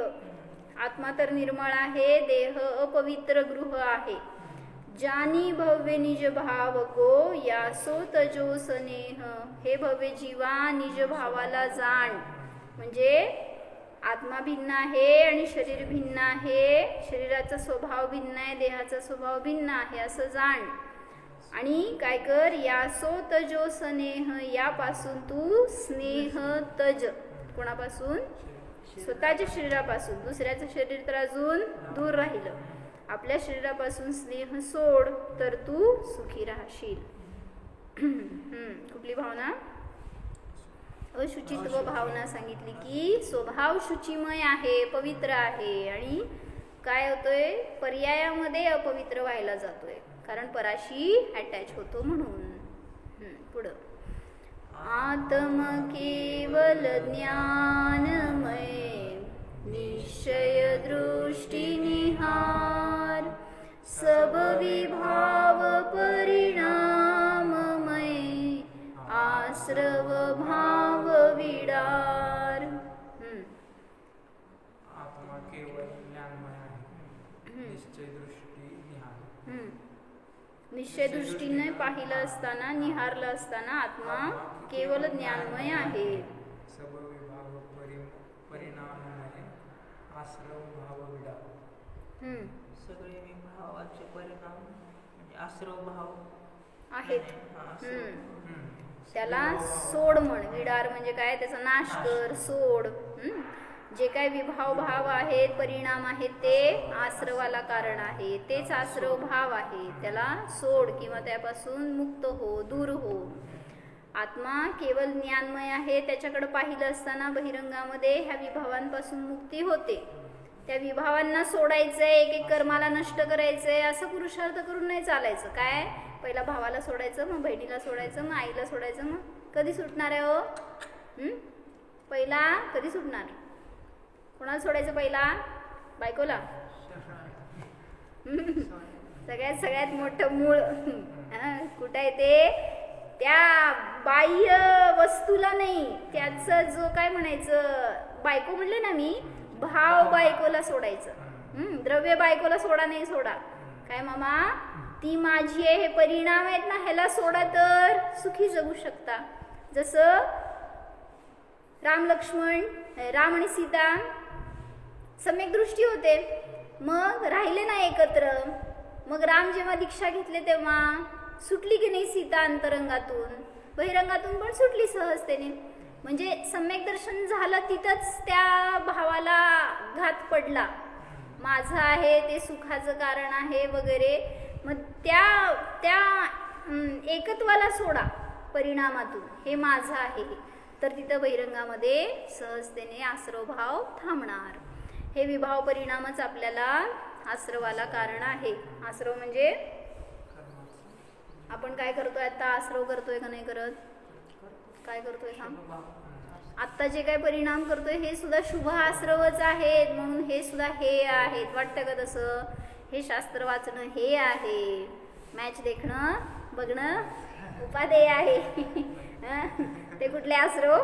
आत्मा तर निर्मळ आहे, देह अपवित्र गृह आहे. जानी भव्य निज भाव को यासो तजो स्नेह. हे भव्य जीवा, निज भावाला जाण. म्हणजे आत्मा भिन्न आहे आणि शरीर भिन्न आहे, शरीराचा स्वभाव भिन्न आहे, देहाचा स्वभाव भिन्न आहे असं जाण. आणि काय कर, यासो तजो स्नेह. यापासून तू स्नेह तज. कोणापासून? स्वतःच्या शरीरापासून. दुसऱ्याचं शरीर तर अजून दूर राहिलं. आपल्या शरीरापासून स्नेह सोड तर तू सुखी राहशील. कुठली भावना? अशुचित्व भावना सांगितली की स्वभाव शुचिमय आहे, पवित्र आहे, आणि काय होतोय, पर्यायामध्ये अपवित्र व्हायला जातोय, कारण पराशी अटॅच होतो म्हणून. पुढं, आत्म केवल ज्ञानमय निश्चय दृष्टी निहार. सब विभाव परिणाममय आश्रव भाव विडार.
आत्मा केवळ ज्ञानमय आहे, निश्चय दृष्टी निहार.
निश्चय दृष्टीने पाहिलं असताना, निहारलं असताना आत्मा केवळ ज्ञानमय आहे.
सब विभाग परिणाममय आश्रव भाव विडार.
सगळे विभावाचे परिणाम म्हणजे आश्रव भाव
आहेत.
हा,
त्याला सोड म्हण. विडार म्हणजे काय, त्याचा नाश कर, सोड. जे काय विभाव भाव आहेत, परिणाम आहेत, ते आश्रवाला कारण आहे, तेच आश्रव भाव आहे. त्याला सोड किंवा त्यापासून मुक्त हो, दूर हो. आत्मा केवळ ज्ञानमय आहे. त्याच्याकडे पाहिलं असताना बहिरंगामध्ये ह्या विभावांपासून मुक्ती होते. त्या विभावांना सोडायचंय, एक एक कर्माला नष्ट करायचंय, असं पुरुषार्थ करून नाही चालायचं. काय, पहिला भावाला सोडायचं, मग बहिणीला सोडायचं, मग आईला सोडायचं, मग कधी सुटणार आहे हो? पहिला कधी सुटणार? कोणाला सोडायचं पहिला? बायकोला. सगळ्यात मोठं मूळ कुठं आहे ते? त्या बाह्य वस्तूला नाही, त्याचं जो काय म्हणायचं, बायको म्हणले ना मी, भाव बायकोला सोडायचं. द्रव्य बायकोला सोडा, नाही सोडा. काय मामा, ती माझी आहे, हे परिणाम आहेत ना, ह्याला सोडा तर सुखी जगू शकता. जसं राम लक्ष्मण, राम आणि सीता सम्यक दृष्टी होते, मग राहिले ना एकत्र. मग राम जेव्हा दीक्षा घेतले तेव्हा सुटली की नाही सीता अंतरंगातून, बहिरंगातून पण सुटली सहजतेने. म्हणजे सम्यक दर्शन झालं, तिथंच त्या भावाला घात पडला, माझं आहे ते सुखाचं कारण आहे वगैरे. मग त्या एकत्वाला सोडा परिणामातून, हे माझं आहे, तर तिथं बहिरंगामध्ये सहजतेने आश्रव भाव थांबणार. हे विभाव परिणामच आपल्याला आश्रवाला कारण आहे. आश्रव म्हणजे आपण काय करतोय आता? आश्रव करतोय का नाही करत? काय करतोय सांग? आत्ता जे काय परिणाम करतोय हे सुद्धा शुभ आश्रवच आहेत, म्हणून हे सुद्धा हे आहेत. वाटतं का तसं? हे शास्त्र वाचणं हे आहे, मॅच देखणं बघणं उपादेय आहे. ते कुठले आश्रव?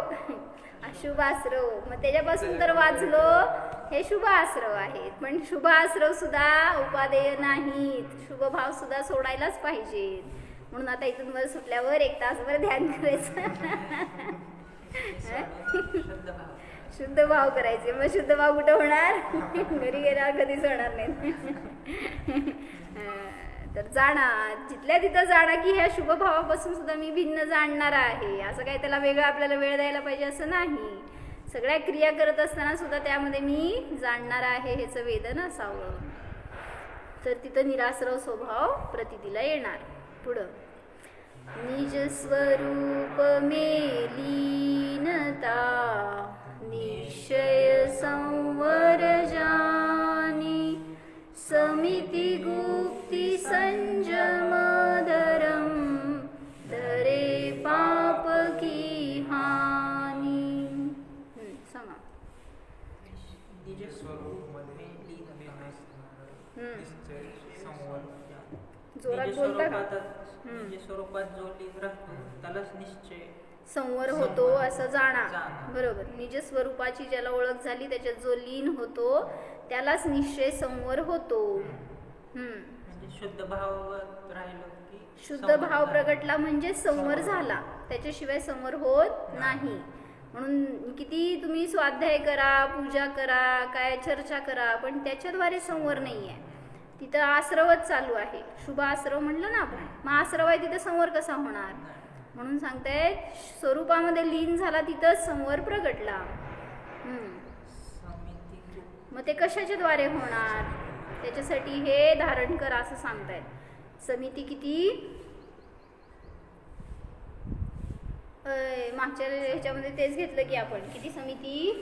अशुभ आश्रव. मग त्याच्यापासून तर वाचलो, हे शुभ आश्रव आहेत. पण शुभ आश्रव सुद्धा उपादेय नाहीत, शुभ भाव सुद्धा सोडायलाच पाहिजेत. म्हणून आता इथून वर सुटल्यावर 1 तासभर ध्यान करायचं. शुद्ध भाव करायचे. मग शुद्ध भाव कुठं होणार? घरी गेल्यावर कधीच होणार नाही. तर जाणा, जिथल्या तिथं जाणा की ह्या शुभ भावापासून सुद्धा मी भिन्न जाणणार आहे. असं काही त्याला वेगळं आपल्याला वेळ द्यायला पाहिजे असं नाही. सगळ्या क्रिया करत असताना सुद्धा त्यामध्ये मी जाणणार आहे ह्याचं वेदन असावं, तर तिथं निराश्रव स्वभाव प्रतितीला येणार. पुढं, निज स्वरूप में लीनता निश्चय संवर जानी समिति गुप्ति संयम धरम धरे पाप की हानि। सांगा
निज
स्वरूपमध्ये निश्चय संवर
जोरात
निज
बोलता का?
स्वरूपात निज स्वरूपात जो लीन राहतो त्यालाच निश्चय
संवर होतो असं जाणा.
जाणा.
बरोबर. निज स्वरूपाची ज्याला ओळख झाली त्याच्यात जो लीन होतो त्यालाच निश्चय संवर होतो.
म्हणजे शुद्ध भावात राहिलो की
शुद्ध
संवर
भाव
झाला.
प्रगटला म्हणजे संवर झाला, त्याच्याशिवाय संवर होत नाही. म्हणून किती तुम्ही स्वाध्याय करा, पूजा करा, काय चर्चा करा, पण त्याच्याद्वारे संवर नाहीये. तिथं आश्रवच चालू आहे. शुभ आश्रव म्हणलं ना आपण, मग आश्रव आहे तिथं संवर कसा होणार? म्हणून सांगतायत स्वरूपामध्ये लीन झाला तिथंच संवर प्रगटला.
समिती
मग ते कशाच्या द्वारे होणार? त्याच्यासाठी हे धारण करा असं सांगतायत. समिती किती? मागच्या ह्याच्यामध्ये तेच घेतलं की आपण किती समिती?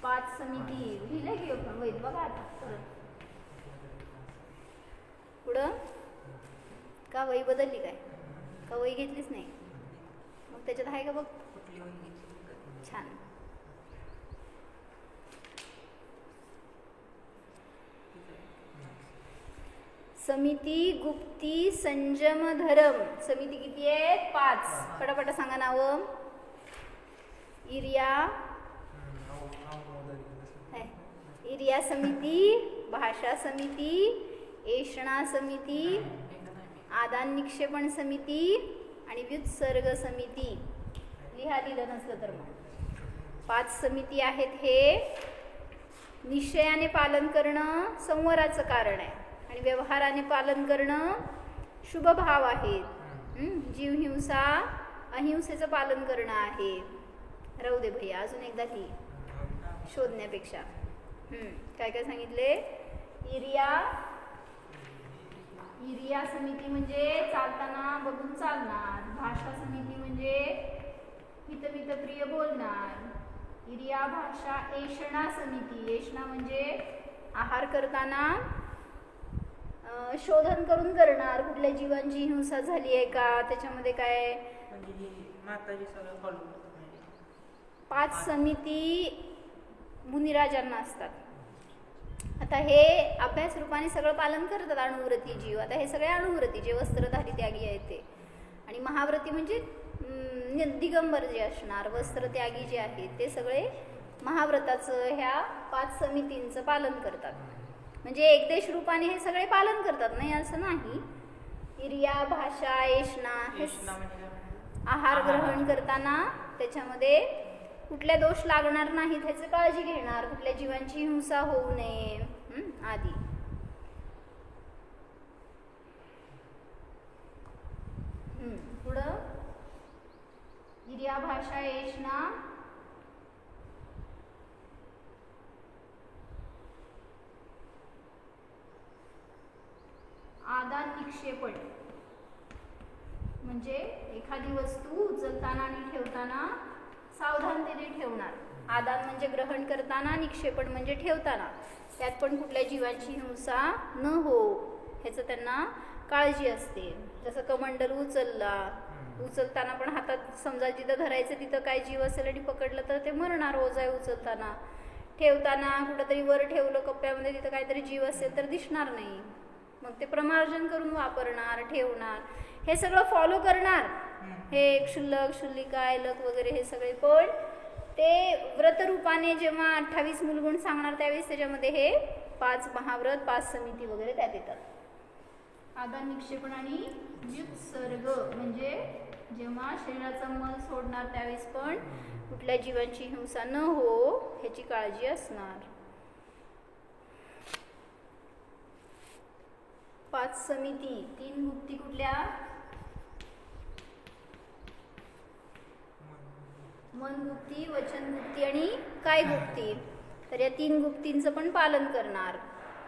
5 समिती लिहिलं की आपण वैद बघा आता परत पुढं. का वही बदलली काय? का वही घेतलीच नाही? मग त्याच्यात आहे का बघ.
कुठली वही घेतली?
छान. समिती गुप्ती संयम धरम. समिती किती आहेत? 5. पटापटा सांगा नाव. इरिया इरिया समिती, भाषा समिती, ऐषणा समिती, आदान निक्षेपण समिती आणि व्युत्सर्ग समिती. लिहा दिलं नसलं तर मग 5 समिती आहेत. हे निश्चयाने पालन करणं संवराचं कारण आहे आणि व्यवहाराने पालन करणं शुभ भाव आहेत. जीवहिंसा अहिंसेचं पालन करणं आहे. राहू दे भैया, अजून एकदा लिही शोधण्यापेक्षा. काय काय सांगितले? इरिया समिती म्हणजे चालताना बघून चालणार. भाषा समिती म्हणजे हितमितप्रिय बोलणार. इरिया भाषा. ऐषणा समिती. ऐषणा म्हणजे आहार करताना शोधन करून करणार, कुठल्या जीवांची हिंसा झाली आहे का, त्याच्यामध्ये काय.
म्हणजे ही माताजी सगळं फॉलो करतात.
5 समिती मुनिराजांना असतात. आता हे अभ्यास रूपाने सगळं पालन करतात अणुव्रती जीव. आता हे सगळे अणुव्रती जे वस्त्रधारी त्यागी आहेत ते, आणि महाव्रती म्हणजे दिगंबर जे असणार वस्त्र त्यागी जे आहेत ते सगळे महाव्रताचं ह्या 5 समितींचं पालन करतात. म्हणजे एकदेश रूपाने हे सगळे पालन करतात, नाही असं नाही. इरिया भाषा ऐषणा हे आहार ग्रहण करताना त्याच्यामध्ये कुठले दोष लागणार नाहीत ह्याची काळजी घेणार, कुठल्या जीवांची हिंसा होऊ नये आदी. पुढं इरिया भाषा ऐषणा आदान निक्षेपण म्हणजे एखादी वस्तू उचलताना आणि ठेवताना सावधानतेने ठेवणार. आदान म्हणजे ग्रहण करताना, निक्षेपण म्हणजे ठेवताना. त्यात पण कुठल्या जीवांची हिंसा न हो ह्याचं त्यांना काळजी असते. जसं कमंडल उचलताना पण हातात समजा जिथं धरायचं तिथं काय जीव असेल आणि पकडलं तर ते मरणार. ओझाय उचलताना. ठेवताना कुठंतरी वर ठेवलं कप्प्यामध्ये, तिथं काहीतरी जीव असेल तर दिसणार नाही, मग ते प्रमार्जन करून वापरणार, ठेवणार, हे सगळं फॉलो करणार. हे क्षुल्लक क्षुल्लिका ऐलक वगैरे हे सगळे. पण ते व्रतरूपाने जेव्हा 28 मूलगुण सांगणार त्यावेळेस त्याच्यामध्ये हे 5 महाव्रत 5 समिती वगैरे त्यात येतात. आदान निक्षेपण आणि व्युत्सर्ग म्हणजे जेव्हा शरीराचा मल सोडणार त्यावेळेस पण कुठल्या जीवांची हिंसा न हो ह्याची काळजी असणार. 5 समिती. 3 गुप्ती कुठल्या? मन गुप्ती, वचन गुप्ती आणि काय गुप्ती. तर या 3 गुप्तींचं पण पालन करणार.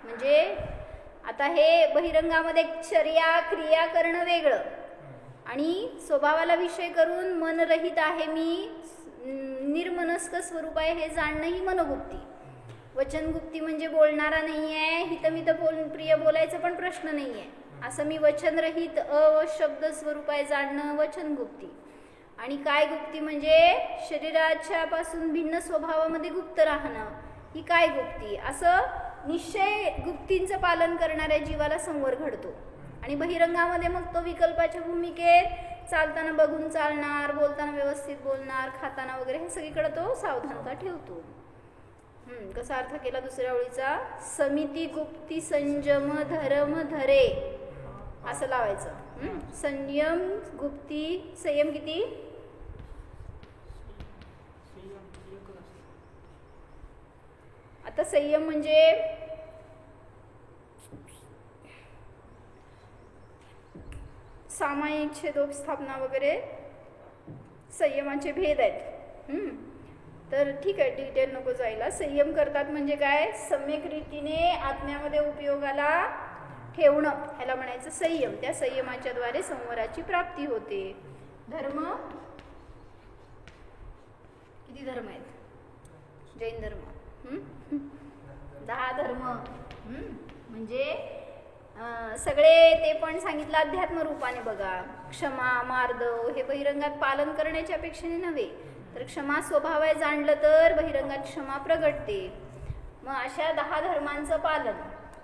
म्हणजे आता हे बहिरंगामध्ये चर्या क्रिया करणं वेगळं आणि स्वभावाला विषय करून मनरहित आहे मी, निर्मनस्क स्वरूप आहे हे जाणणं ही मनोगुप्ती. वचनगुप्ती म्हणजे बोलणारा नाही आहे, हितमित प्रिय बोलायचं पण प्रश्न नाही आहे, असं मी वचनरहित शब्द स्वरूप आहे जाणणं वचनगुप्ती. आणि काय गुप्ती म्हणजे शरीराच्या पासून भिन्न स्वभावामध्ये गुप्त राहणं ही काय गुप्ती. असं निश्चय गुप्तींचं पालन करणाऱ्या जीवाला संवर घडतो. आणि बहिरंगामध्ये मग तो विकल्पाच्या भूमिकेत चालताना बघून चालणार, बोलताना व्यवस्थित बोलणार, खाताना वगैरे हे सगळीकडे तो सावधानता ठेवतो. कसा अर्थ केला दुसऱ्या ओळीचा, समिती गुप्ती संयम धर्म धरे असं लावायचं. संयम गुप्ती संयम किती, आता संयम म्हणजे सामायिक छेदोपस्थापना वगैरे संयमाचे भेद आहेत. तर ठीक आहे, डिटेल नको जायला. संयम करतात म्हणजे काय, सम्यक रीतीने आत्म्यामध्ये उपयोगाला ठेवणं ह्याला म्हणायचं संयम. त्या संयमाच्या द्वारे संवराची प्राप्ती होते. धर्म किती धर्म आहेत, जैन धर्म 10 धर्म, म्हणजे सगळे ते पण सांगितलं अध्यात्म रूपाने बघा. क्षमा मार्दव हे बहिरंगात पालन करण्याच्या अपेक्षेने नव्हे, तर क्षमा स्वभाव आहे जाणलं तर बहिरंगात क्षमा प्रगटते. मग अशा 10 धर्मांचं पालन.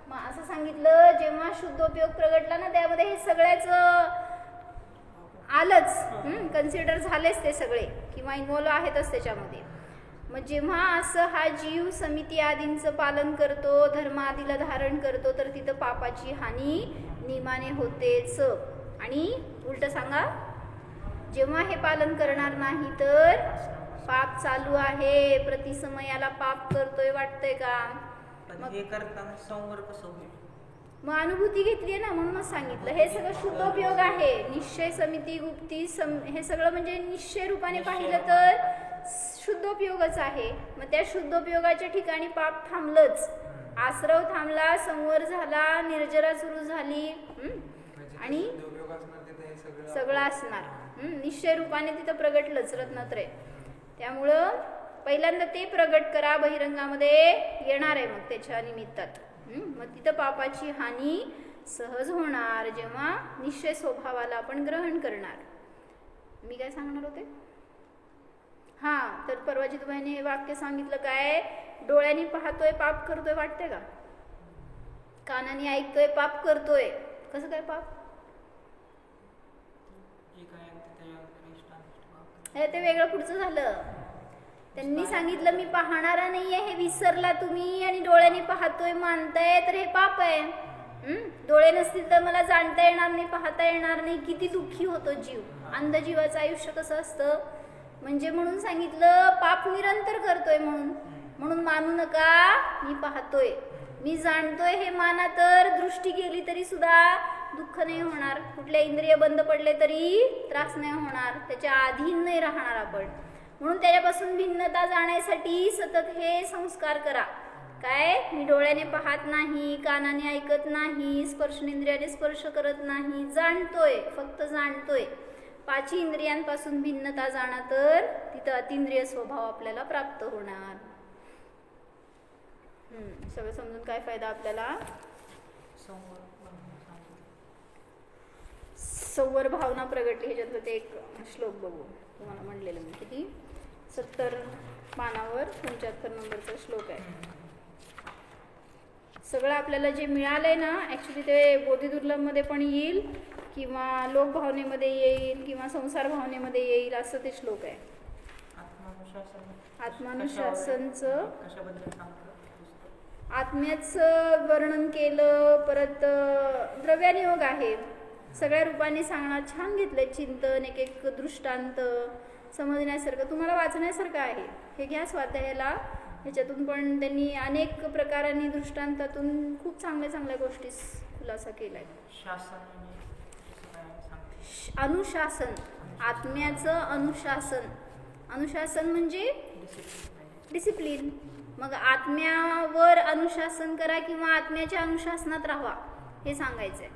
मग असं सांगितलं जेव्हा शुद्धोपयोग प्रगटला ना त्यामध्ये हे सगळ्याच आलंच, कन्सिडर झालेच ते सगळे किंवा इन्व्हॉल्व आहेतच त्याच्यामध्ये. मग जेव्हा असं हा जीव समिती आदींचं पालन करतो, धर्म आदीला धारण करतो, तर तिथं पापाची हानी नियमाने होतेच. आणि उलट सांगा, जेव्हा हे पालन करणार नाही तर पाप चालू आहे, प्रतिसमयाला पाप करतोय वाटतंय का.
पण हे करताना संवर कसं होईल,
मग अनुभूती घेतली आहे ना, म्हणूनच सांगितलं हे सगळं शुद्धोपयोग आहे. निश्चय समिती गुप्ती हे सगळं म्हणजे निश्चय रूपाने पाहिलं तर शुद्धोपयोगच आहे. मग त्या शुद्धोपयोगाच्या ठिकाणी पाप थांबलंच, आश्रव थांबला, संवर झाला, निर्जरा सुरू झाली आणि सगळं असणार. निश्चय रूपाने तिथं प्रगटलंच रत्नत्रय. त्यामुळं पहिल्यांदा ते प्रगट करा, बहिरंगामध्ये येणार आहे मग त्याच्या निमित्तात. मग तिथं पापाची हानी सहज होणार जेव्हा निश्चय स्वभावाला आपण ग्रहण करणार. मी काय सांगणार होते, तर परवाजी तुम्हाला हे वाक्य सांगितलं काय, डोळ्यांनी पाहतोय पाप करतोय वाटतंय का, कानाने ऐकतोय पाप करतोय. कसं काय पाप, हे ते वेगळं पुढचं झालं. त्यांनी सांगितलं मी पाहणारा नाहीये हे विसरला तुम्ही आणि डोळ्याने पाहतोय मानताय तर हे पाप आहे. डोळे नसतील तर मला जाणता येणार नाही, पाहता येणार नाही, किती दुःखी होतो जीव. अंध जीवाचं आयुष्य कसं असतं म्हणजे म्हणून सांगितलं पाप निरंतर करतोय म्हणून मानू नका. मी पाहतोय मी जाणतोय हे माना, तर दृष्टी गेली तरी सुद्धा दुःख नाही होणार, कुठल्या इंद्रिय बंद पडले तरी त्रास नाही होणार, त्याच्या अधीन नाही राहणार आपण. म्हणून त्याच्यापासून भिन्नता जाण्यासाठी सतत हे संस्कार करा. काय, मी डोळ्याने पाहत नाही, कानाने ऐकत नाही, स्पर्शेंद्रियाने स्पर्श करत नाही, जाणतोय, फक्त जाणतोय. 5 इंद्रियांपासून भिन्नता जाणा तर तिथं अतिंद्रिय स्वभाव आपल्याला प्राप्त होणार. सगळं समजून काय फायदा आपल्याला, संवर भावना प्रगटली. ह्याच्यातलं ते एक श्लोक बघू, तुम्हाला म्हणलेलं मी किती 70 पानावर 75 नंबरचा श्लोक आहे. सगळं आपल्याला जे मिळालंय ना ॲक्च्युली ते बोधिदुर्लभमध्ये पण येईल किंवा लोकभावनेमध्ये येईल किंवा संसार भावनेमध्ये येईल असं ते श्लोक आहे. आत्मानुशासनचं आत्म्याचं वर्णन केलं, परत द्रव्यानियोग आहे, सगळ्या रूपाने सांगणार. छान घेतलंय चिंतन, एक दृष्टांत समजण्यासारखं, तुम्हाला वाचण्यासारखं आहे. हे घ्या स्वाध्यायाला. ह्याच्यातून पण त्यांनी अनेक प्रकारांनी दृष्टांतातून खूप चांगल्या चांगल्या गोष्टी खुलासा केलाय. अनुशासन, आत्म्याचं अनुशासन. अनुशासन म्हणजे डिसिप्लिन. मग आत्म्यावर अनुशासन करा किंवा आत्म्याच्या अनुशासनात राहा हे सांगायचंय.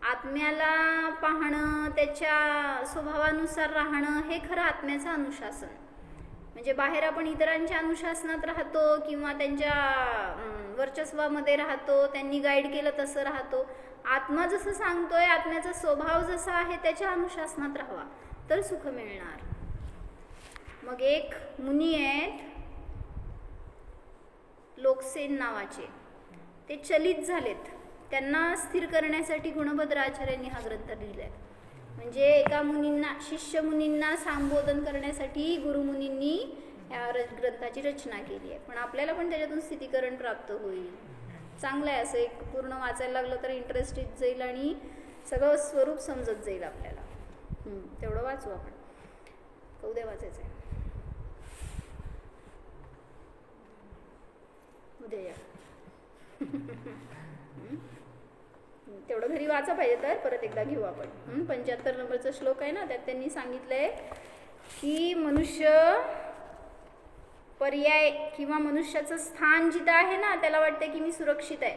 आत्म्याला पाहणं, त्याच्या स्वभावानुसार राहणं हे खरं आत्म्याचं अनुशासन. म्हणजे बाहेर आपण इतरांच्या अनुशासनात राहतो किंवा त्यांच्या वर्चस्वामध्ये राहतो, त्यांनी गाईड केलं तसं राहतो. आत्मा जसं सांगतोय, आत्म्याचा स्वभाव जसा आहे त्याच्या अनुशासनात राहावा तर सुख मिळणार. मग एक मुनी आहेत लोकसेन नावाचे, ते चलित झालेत. त्यांना स्थिर करण्यासाठी गुणभद्र आचार्यांनी हा ग्रंथ लिहिलाय. म्हणजे एका मुनींना, शिष्य मुनींना संबोधन करण्यासाठी गुरुमुनींनी या ग्रंथाची रचना केली आहे. पण आपल्याला पण त्याच्यातून स्थितीकरण प्राप्त होईल. चांगलं आहे, असं एक पूर्ण वाचायला लागलं तर इंटरेस्ट येत जाईल आणि सगळं स्वरूप समजत जाईल आपल्याला. तेवढं वाचू आपण. उद्या वाचायचं आहे, उद्या या. तेवढं घरी वाचा पाहिजे तर परत एकदा घेऊ आपण. 75 नंबरचा श्लोक आहे ना, त्यात त्यांनी सांगितलंय की मनुष्य पर्याय किंवा मनुष्याचं स्थान जिथं आहे ना, त्याला वाटतं की मी सुरक्षित आहे,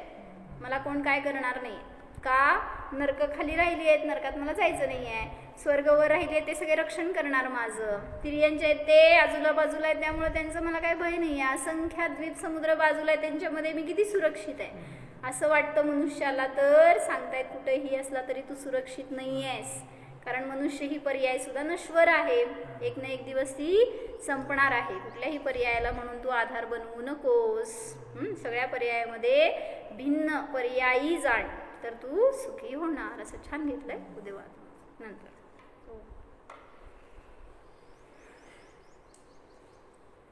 मला कोण काय करणार नाही. का? नरक खाली राहिली आहेत, नरकात मला जायचं नाही आहे. स्वर्गवर राहिले ते सगळे रक्षण करणार माझं. तिर्यांचे आहेत ते आजूला बाजूला आहेत, त्यामुळे त्यांचं मला काय भय नाही आहे. असंख्य द्वीप समुद्र बाजूला आहे, त्यांच्यामध्ये मी किती सुरक्षित आहे असं वाटतं मनुष्याला. तर सांगतायत कुठेही असला तरी तू सुरक्षित नाही आहेस, कारण मनुष्य ही पर्याय सुद्धा नश्वर आहे. एक ना एक दिवस ती संपणार आहे. कुठल्याही पर्यायाला म्हणून तू आधार बनवू नकोस. सगळ्या पर्यायामध्ये भिन्न पर्यायी जाण, तर तू सुखी होणार. असं छान घेतलंय उद्या नंतर.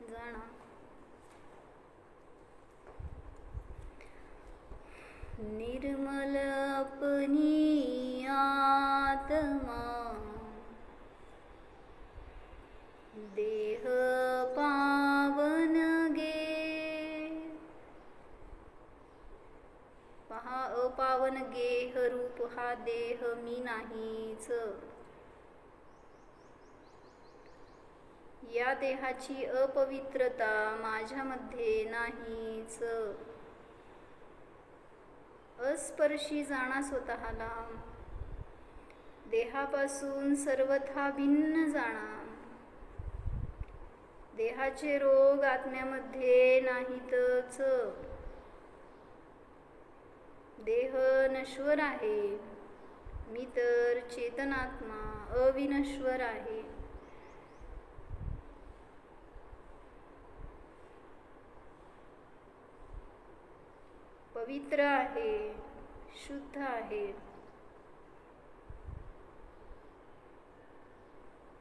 जाणा निर्मल अपनी आत्मा, देह पावन गे. पहा, अपावन गेह रूप हा देह मी नाहीच. या देहाची अपवित्रता माझ्यामध्ये नाहीच. अस्पर्शी जाणा स्वतःला, देहापासून सर्वथा भिन्न जाणा. देहाचे रोग आत्म्यामध्ये नाहीतच. देह नश्वर आहे, मी तर चेतनात्मा अविनश्वर आहे. पवित्र आहे, शुद्ध आहे.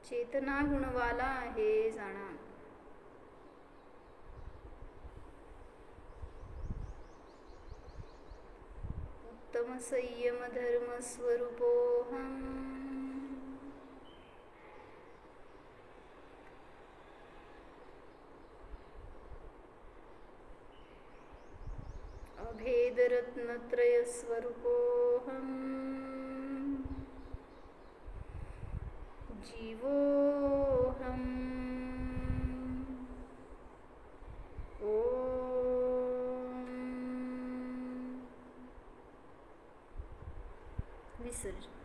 चेतना गुणवाला आहे जाणा. उत्तम संयम धर्म स्वरूपोहम. अभेदरत्नत्रय स्वरूपोहम. जीवोहम. ओम. विसर्जन.